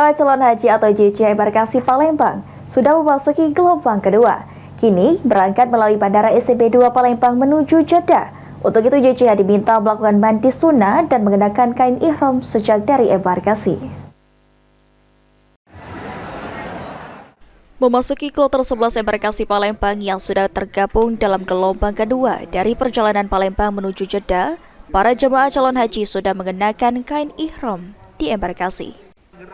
Jemaah calon haji atau JC Embarkasi Palembang sudah memasuki gelombang kedua. Kini berangkat melalui Bandara SCB 2 Palembang menuju Jeddah. Untuk itu JC diminta melakukan mandi sunnah dan mengenakan kain ihram sejak dari embarkasi. Memasuki kloter 11 embarkasi Palembang yang sudah tergabung dalam gelombang kedua dari perjalanan Palembang menuju Jeddah, para jemaah calon haji sudah mengenakan kain ihram di embarkasi.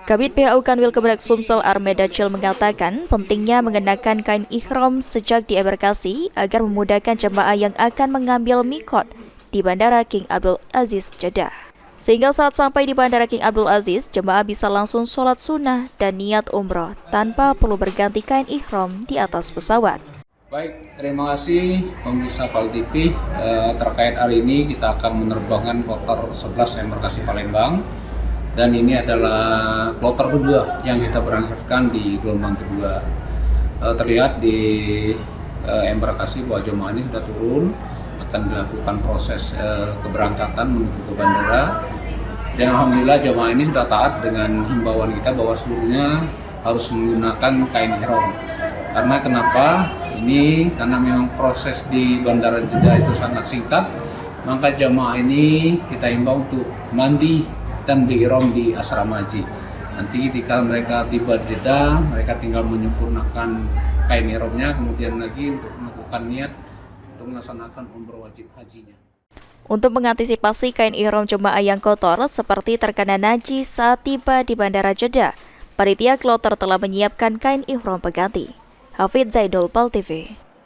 Kabid PHU Kanwil Kemenak Sumsel Armedacil mengatakan pentingnya mengenakan kain ihram sejak di embarkasi agar memudahkan jemaah yang akan mengambil mikot di Bandara King Abdul Aziz Jeddah. Sehingga saat sampai di Bandara King Abdul Aziz, jemaah bisa langsung sholat sunnah dan niat umroh tanpa perlu berganti kain ihram di atas pesawat. Baik, terima kasih pemirsa PAL TV. Terkait hari ini kita akan menerbangkan kloter 11 embarkasi Palembang. Dan ini adalah kloter kedua yang kita berangkatkan di gelombang kedua. Terlihat di embarkasi bahwa jemaah ini sudah turun, akan dilakukan proses keberangkatan menuju ke bandara. Dan alhamdulillah jemaah ini sudah taat dengan himbauan kita bahwa seluruhnya harus menggunakan kain ihram. Karena kenapa? Karena memang proses di Bandara Jeddah itu sangat singkat, maka jemaah ini kita himbau untuk mandi dan diihram di asrama haji. Nanti ketika mereka tiba di Jeddah, mereka tinggal menyempurnakan kain ihramnya, kemudian lagi untuk melakukan niat untuk melaksanakan umroh wajib hajinya. Untuk mengantisipasi kain ihram jemaah yang kotor seperti terkena najis saat tiba di Bandara Jeddah, panitia kloter telah menyiapkan kain ihram pengganti. Hafidz Zaidul, PAL TV.